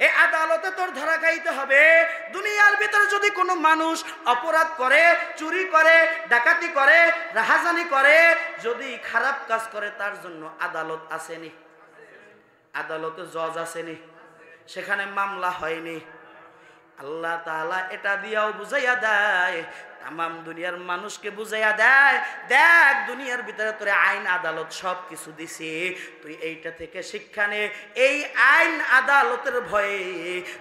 এই আদালতে তোর ধরা খাইতে হবে। দুনিয়ার ভিতরে যদি কোনো মানুষ অপরাধ করে, চুরি করে, ডাকাতি করে, রাহাজানি করে, যদি খারাপ কাজ করে, তার জন্য আদালত আসেনি, আদালতে জজ আসেনি, সেখানে মামলা হয়নি। আল্লাহ তাআলা এটা দিয়াও বুঝাইয়া দেয়, তামাম দুনিয়ার মানুষকে বুঝাইয়া দেয়, দেখ দুনিয়ার ভিতরে তোরে আইন আদালত সব কিছু দিছি, তুই এইটা থেকে শিক্ষা নে। এই আইন আদালতের ভয়ে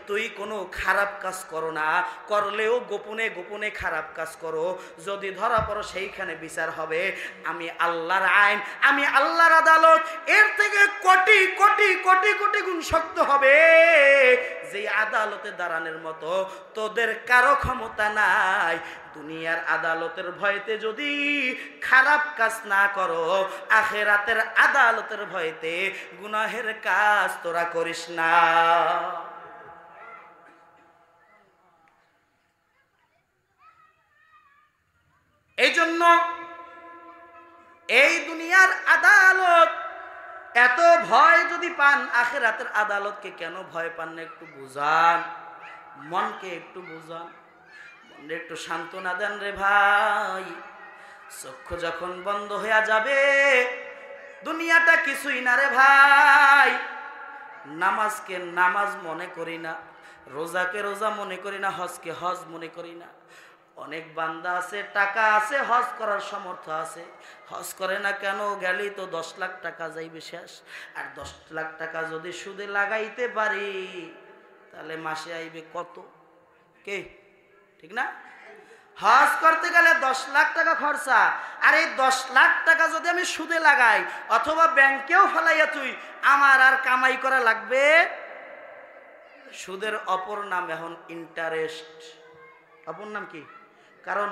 তুই কোনো খারাপ কাজ করো না, করলেও গোপনে গোপনে খারাপ কাজ করো, যদি ধরা পড়ো সেইখানে বিচার হবে। আমি আল্লাহর আইন, আমি আল্লাহর আদালত এর থেকে কোটি কোটি কোটি কোটি গুণ শক্ত হবে। যে আদালতে দাঁড়ানোর মতো তোদের কারো ক্ষমতা নাই। দুনিয়ার আদালতের ভয়তে যদি খারাপ কাজ না করো, আখিরাতের আদালতের ভয়তে গুনাহের কাজ তোরা করিস না। এই জন্য এই দুনিয়ার আদালত এত ভয় যদি পান, আখিরাতের আদালতকে কেন ভয় পান না একটু বুঝান, মনকে একটু বুঝান, মনে একটু সান্ত্বনা দেন রে ভাই। চক্ষু যখন বন্ধ হয়ে যাবে, দুনিয়াটা কিছুই না রে ভাই। নামাজকে নামাজ মনে করি না, রোজাকে রোজা মনে করি না, হজকে হজ মনে করি না। অনেক বান্দা আছে, টাকা আছে, হজ করার সামর্থ্য আছে, হজ করে না কেন? গেলেই তো 10 লাখ টাকা যাইবে শেষ। আর 10 লাখ টাকা যদি সুদে লাগাইতে পারি, তাহলে মাসে আইবে কত? কে ঠিক না? হজ করতে গেলে 10 লাখ টাকা খরচা, আর এই 10 লাখ টাকা যদি আমি সুদে লাগাই অথবা ব্যাংকেও ফেলাইয়া তুই, আমার আর কামাই করা লাগবে? সুদের অপর নাম এখন ইন্টারেস্ট। অপর নাম কি? কারণ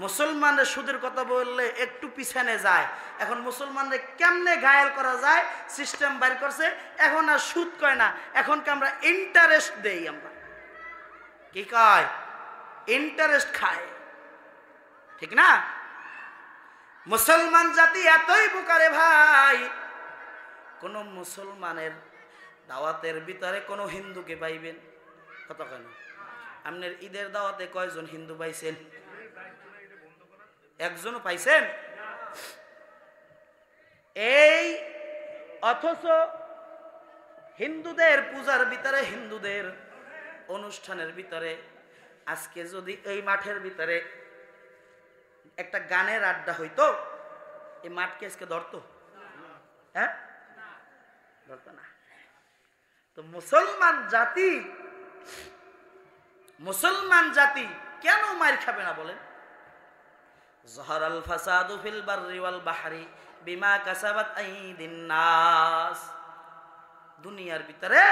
মুসলমানদের সুদের কথা বললে একটু পিছনে যায়। এখন মুসলমানদের কেমনে ঘায়েল করা যায় সিস্টেম বাইর করছে। এখন আর সুদ কয় না, এখনকে আমরা ইন্টারেস্ট দেই। আমরা কি কয়? ইন্টারেস্ট খায়, ঠিক না? মুসলমান জাতি এতই বোকারে ভাই, কোন মুসলমানের দাওয়াতের ভিতরে কোন হিন্দুকে পাইবেন? কত কেন? আপনার ঈদের দাওয়াতে কয়জন হিন্দু পাইছেন? একজনও পাইছেন? এই অথচ হিন্দুদের পূজার ভিতরে, হিন্দুদের অনুষ্ঠানের ভিতরে আজকে যদি এই মাঠের ভিতরে একটা গানের আড্ডা হইতো, এই মাঠকে আজকে ধরতো? হ্যাঁ, ধরতো না। তো মুসলমান জাতি কেন মার খাবে না বলেন? যাহারাল ফাসাদু ফিল বাররি ওয়াল বাহরি বিমা কাসাবাত আইদিন নাস। দুনিয়ার ভিতরে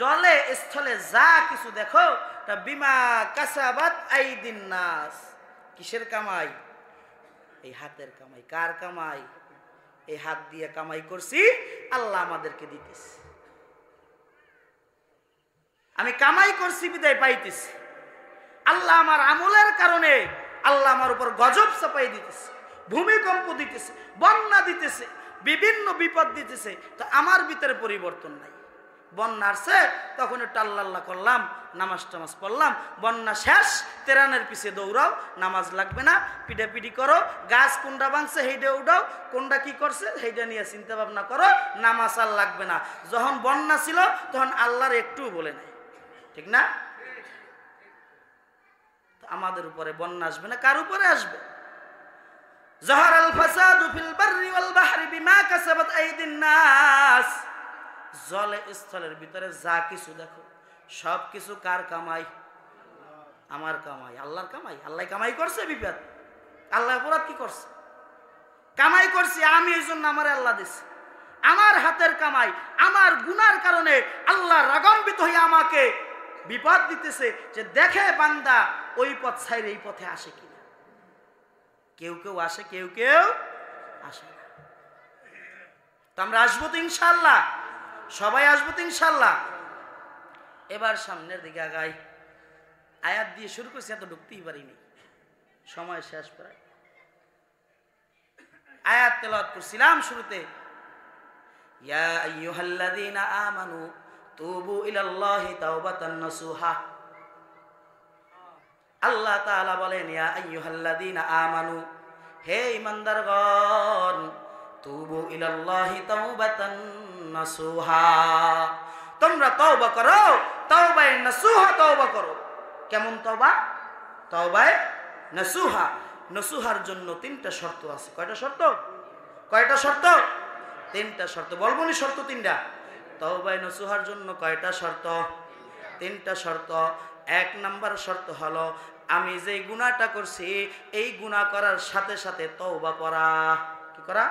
জলে স্থলে যা কিছু দেখো তা বিমা কাসাবাত আইদিন নাস। কিসের কামাই? এই হাতের কামাই। কার কামাই? এই হাত দিয়ে কামাই করছি, আল্লাহ আমাদেরকে দিতেছে। আমি কামাই করছি বিদায় পাইতেছি। আল্লাহ আমার আমলের কারণে আল্লাহ আমার উপর গজব চাপাই দিতেছে, ভূমিকম্প দিতেছে, বন্যা দিতেছে, বিভিন্ন বিপদ দিতেছে। তো আমার ভিতরে পরিবর্তন নাই। বন্যা আসছে তখন একটু আল্লাহ করলাম, নামাজ টামাজ পড়লাম। বন্যা শেষ, তেরানের পিছে দৌড়াও, নামাজ লাগবে না, পিটাপিটি করো। গাছ কোনটা ভাঙছে সেইটা উঠাও, কোনটা কি করছে সেইটা নিয়ে চিন্তা ভাবনা করো, নামাজ আর লাগবে না। যখন বন্যা ছিল তখন আল্লাহর একটু বলে নাই, ঠিক না? আমাদের উপরে বন্যা আসবে না, কার উপরে আসবে? যাহারাল ফাসাদু ফিল বাররি ওয়াল বাহরি বিমা কাসাবাত আইদিন নাস। জলে স্থলের ভিতরে যা কিছু দেখো সব কিছু কার কামাই? আমার কামাই, আল্লাহর কামাই। আল্লাহ কামাই করছে বিপদ, আল্লাহ অপরাধ কি করছে? কামাই করছি আমি, এই জন্য আমার আল্লাহ দিছে। আমার হাতের কামাই, আমার গুনার কারণে আল্লাহ রাগান্বিত হয়ে আমাকে বিপদ দিতেছে, যে দেখে বান্দা ওই পথ ছাইরে এই পথে আসে কিনা। কেউ কেউ আসে, কেউ কেউ আসে না। তো আমরা আসবো তো ইনশাল্লাহ, সবাই আসবো তো ইনশাল্লাহ। এবার সামনের দিকে আগাই। আয়াত দিয়ে শুরু করছি, এত ঢুকতেই পারিনি, সময় শেষ প্রায়। আয়াত তেলাওয়াত করছিলাম শুরুতে, ইয়া আইয়ুহাল্লাযীনা আমানু তুবু ইলাল্লাহি তাওবাতান নাসুহা। আল্লাহ তাআলা বলেন, ইয়া আইয়ুহাল্লাযীনা আমানু, হে ঈমানদারগণ, তুবু ইলাল্লাহি তাওবাতান নাসুহা, তোমরা তওবা করো, তওবায়ে নাসুহা তওবা করো। কেমন তওবা? তাওবায়ে নাসুহা। নসুহার জন্য 3টা শর্ত আছে। কয়টা শর্ত? কয়টা শর্ত? 3টা শর্ত। বলবো নি শর্ত 3টা? তাওবায়ে নসুহার জন্য কয়টা শর্ত? 3টা শর্ত। 1 নাম্বার শর্ত হলো আমি যে গুনাহটা করছি এই গুনাহ করার সাথে সাথে তওবা করা। কি করা?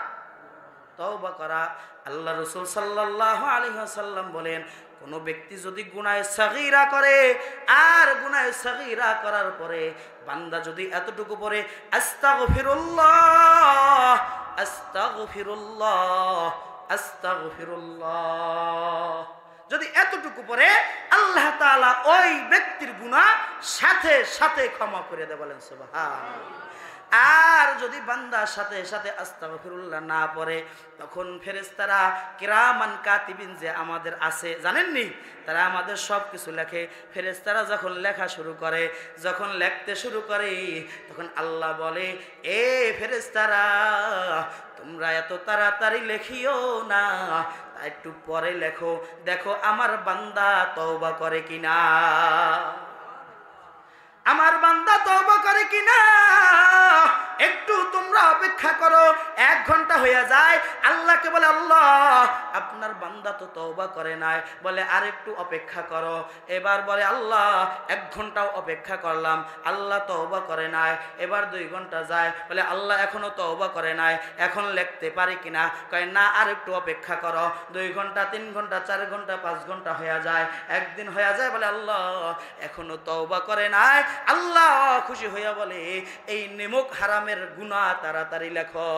তওবা করা। আল্লাহ রাসূল সাল্লাল্লাহু আলাইহি ওয়াসাল্লাম বলেন, কোন ব্যক্তি যদি গুনাহে সাগীরা করে আর গুনাহে সাগীরা করার পরে বান্দা যদি এতটুকু পড়ে আস্তাগফিরুল্লাহ আস্তাগফিরুল্লাহ আস্তাগফিরুল্লাহ, যদি এতটুকু পড়ে আল্লাহ তাআলা ওই ব্যক্তির গুনাহ সাথে সাথে ক্ষমা করে দেয়। বলেন সুবহানাল্লাহ। আর যদি বান্দার সাথে সাথে আস্তাগফিরুল্লাহ না পড়ে তখন ফেরেশতারা কিরামান কাতিবিন যে আমাদের আছে জানেননি, তারা আমাদের সব কিছু লেখে। ফেরেশতারা যখন লেখা শুরু করে, যখন লিখতে শুরু করে তখন আল্লাহ বলে, এ ফেরেশতারা তোমরা এত তাড়াতাড়ি লেখিও না, তা একটু পরে লেখো, দেখো আমার বান্দা তওবা করে কিনা, আমার বান্দা তওবা করে কিনা। একটু তোমরা অপেক্ষা করো। 1 ঘন্টা হয়ে যায়, আল্লাহকে বলে আল্লাহ আপনার বান্দা তো তওবা করে নাই, বলে আর একটু অপেক্ষা করো। এবার বলে আল্লাহ 1 ঘন্টাও অপেক্ষা করলাম, আল্লাহ তওবা করে নাই। এবার 2 ঘন্টা যায়, বলে আল্লাহ এখনো তওবা করে নাই, এখন লিখতে পারি কিনা, কয় না আর একটু অপেক্ষা করো। 2 ঘন্টা 3 ঘন্টা 4 ঘন্টা 5 ঘন্টা হয়ে যায়, একদিন হয়ে যায়, বলে আল্লাহ এখনো তওবা করে নাই। আল্লাহ খুশি হইয়া বলে এই নেমক হারামের গুনাহ তাড়াতাড়ি লেখো।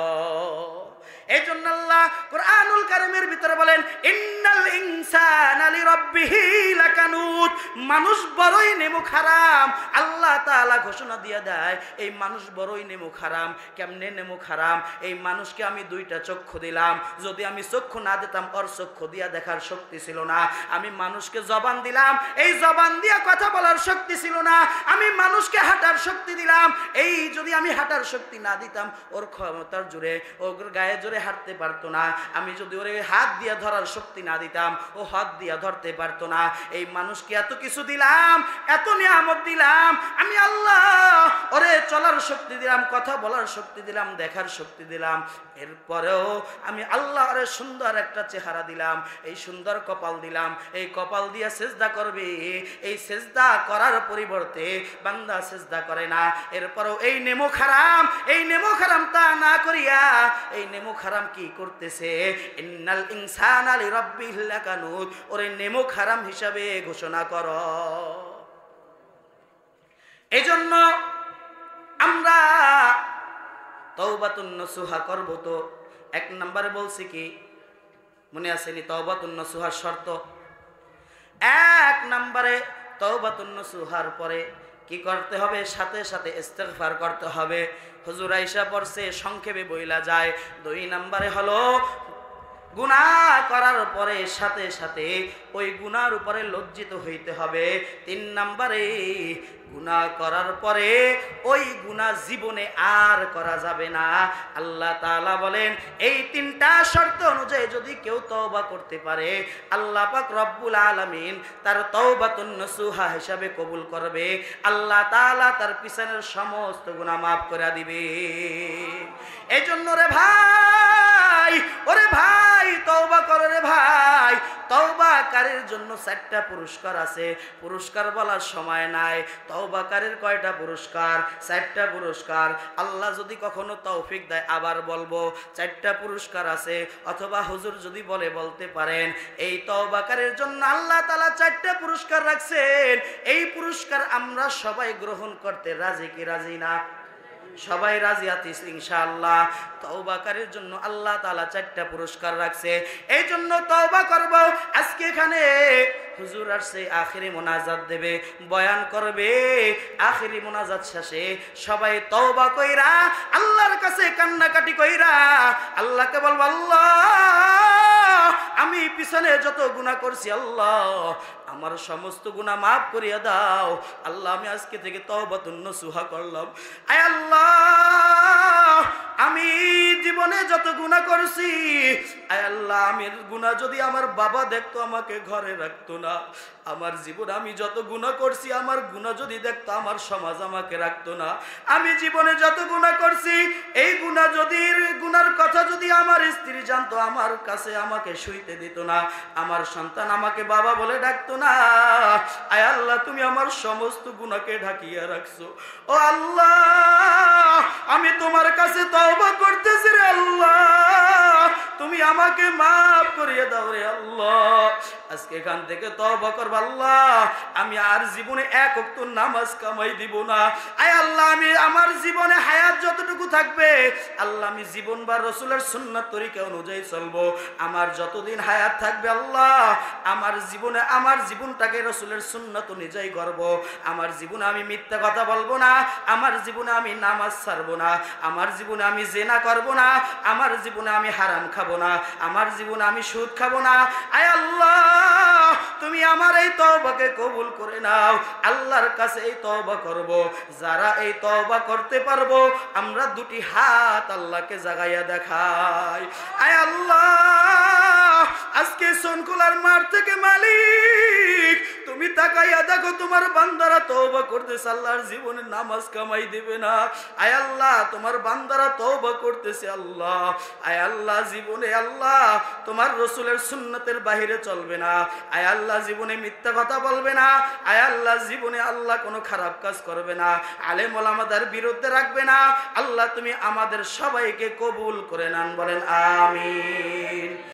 এই জন্য আল্লাহ কুরআনুল কারীমের ভিতরে বলেন, ইন্নাল ইনসানা লিরাব্বিহি লাকানুত, মানুষ বড়ই নেমক হারাম। আল্লাহ তাআলা ঘোষণা দিয়ে দেয় এই মানুষ বড়ই নেমক হারাম। কেমনে নেমক হারাম? এই মানুষকে আমি 2টা চক্ষু দিলাম, যদি আমি চক্ষু না দিতাম ওর চক্ষু দিয়া দেখার শক্তি ছিল না। আমি মানুষকে জবান দিলাম, এই জবান দিয়া কথা বলার শক্তি ছিল না। আমি মানুষকে হাঁটার শক্তি দিলাম, এই যদি আমি হাঁটার শক্তি না দিতাম ওর ক্ষমতার জোরে ওর গায়ে জোরে হাঁটতে পারতো না। আমি যদি ওরে হাত দিয়া ধরার শক্তি না দিতাম ও হাত দিয়া ধরতে পারতো না। এই মানুষকে এত কিছু দিলাম, এত নিয়ামত দিলাম, আমি আল্লাহ ওরে চলার শক্তি দিলাম, কথা বলার শক্তি দিলাম, দেখার শক্তি দিলাম। এরপরেও আমি আল্লাহ ওরে সুন্দর একটা চেহারা দিলাম, এই সুন্দর কপাল দিলাম, এই কপাল দিয়া সেজদা করবে। এই সেজদা করার পরিবর্তে বান্দা সেজদা করে না। এরপরেও এই নেমক হারাম, এই নেমক হারাম তা না করিয়া এই নেমক হারাম কি করতেছে? ইন্নাল ইনসানা লিরাব্বিহি লাকানুত, ওরে নেমক হারাম হিসাবে ঘোষণা করো। এজন্য আমরা তওবাতুন নসুহা করব। তো 1 নম্বরে বলছি কি মনে আসেনি? তওবাতুন নসুহার শর্ত 1 নম্বরে তওবাতুন নসুহার পরে কি করতে হবে? সাথে সাথে ইস্তেগফার করতে হবে। হুজুর আয়েশা পড়ছে, সংক্ষেপে বইলা যায়। 2 নম্বরে হলো গুনাহ করার পরে সাথে সাথে ওই গুনার উপরে লজ্জিত হইতে হবে। 3 নম্বরে গুনাহ করার পরে ওই গুনাহ জীবনে আর করা যাবে না। আল্লাহ তাআলা বলেন এই 3টা শর্ত অনুযায়ী যদি কেউ তওবা করতে পারে আল্লাহ পাক রব্বুল আলামিন তার তওবাতুন নসুহা হিসাবে কবুল করবে। আল্লাহ তাআলা তার পিছনের সমস্ত গুনাহ মাফ করে দিবে। এই জন্য রে ভাই, ওরে ভাই তওবা করো রে ভাই। তওবাকারীর জন্য 4টা পুরস্কার আছে, পুরস্কার বলার সময় নাই। তওবাকারীর কয়টা পুরস্কার? 4টা পুরস্কার। আল্লাহ যদি কখনো তৌফিক দেয় আবার বলবো 4টা পুরস্কার আছে, অথবা হুজুর যদি বলে বলতে পারেন। এই তওবাকারীর জন্য আল্লাহ তাআলা 4টা পুরস্কার রাখছেন। এই পুরস্কার আমরা সবাই গ্রহণ করতে রাজি কি রাজি না? সবাই রাজি আছি ইনশাআল্লাহ। তওবাকারীর জন্য আল্লাহ তাআলা 4টা পুরস্কার রাখছে। এই জন্য তওবা করব। আজকে এখানে হুজুর আসছে, আখিরি মোনাজাত দেবে, বয়ান করবে। আখিরি মোনাজাত শেষে সবাই তওবা কইরা আল্লাহর কাছে কান্নাকাটি কইরা আল্লাহকে বলবো, আল্লাহ আমি পিছনে যত গুনাহ করছি আল্লাহ আমার সমস্ত গুনাহ মাফ করিয়া দাও। আল্লাহ আমি আজকে থেকে তওবাতুন নসুহা করলাম। আয় আল্লাহ আমি জীবনে যত গুনাহ করছি, আয় আল্লাহ আমি গুনাহ যদি আমার বাবা দেখতো আমাকে ঘরে রাখতো না। আমার জীবনে আমি যত গুনাহ করছি, আমার গুনাহ যদি দেখতো আমার সমাজ আমাকে রাখতো না। আমি জীবনে যত গুনাহ করছি, এই গুনার কথা যদি আমার স্ত্রী জানতো, আমার কাছে আমাকে শুইতে দিত না। আমার সন্তান আমাকে বাবা বলে ডাকতো না। আয় আল্লাহ তুমি আমার সমস্ত গুনাহকে ঢাকিয়া রাখছো। ও আল্লাহ আমি তোমার কাছে তওবা করতেছি রে আল্লাহ, তুমি আমাকে মাফ করিয়ে দাও রে আল্লাহ। আজকে এখান থেকে তওবা করব আল্লাহ, আমি আর জীবনে এক ওয়াক্ত নামাজ কামাই দিব না। আয় আল্লাহ আমি আমার জীবনে হায়াত যতটুকু থাকবে আল্লাহ আমি জীবনভর রাসূলের সুন্নাত তরিকা অনুযায়ী চলবো। আমার যতদিন হায়াত থাকবে আল্লাহ আমার জীবনটাকে রাসূলের সুন্নাত অনুযায়ী করব। আমার জীবনে আমি মিথ্যা কথা বলবো না, আমার জীবনে আমি নামাজ ছাড়বো না, আমার জীবনে আমি জিনা করব না, আমার জীবনে আমি হারাম খাবো না, আমার জীবনে আমি সুদ খাবো না। আয় আল্লাহ তুমি আমার এই তওবাকে কবুল করে নাও। আল্লাহর কাছে এই তওবা করব। যারা এই তওবা করতে পারবো আমরা দুটি হাত আল্লাহকে জাগাইয়া দেখাই। আয় আল্লাহ আজকে সোনকুলার মাঠ থেকে মালিক তুমি তাকাইয়া দেখো তোমার বান্দারা তওবা করতেছে, আল্লাহর জীবনে নামাজ কামাই দিবে না। আয় আল্লাহ তোমার বান্দারা তওবা করতেছে আল্লাহ। আয় আল্লাহ জীবনে আল্লাহ তোমার রাসূলের সুন্নাতের বাহিরে চলবে না। আয় আল্লাহ জীবনে মিথ্যা কথা বলবে না। আয় আল্লাহ জীবনে আল্লাহ কোনো খারাপ কাজ করবে না, আলেম ওলামাদের বিরুদ্ধে রাখবে না। আল্লাহ তুমি আমাদের সবাইকে কবুল করে নেন, বলেন আমিন।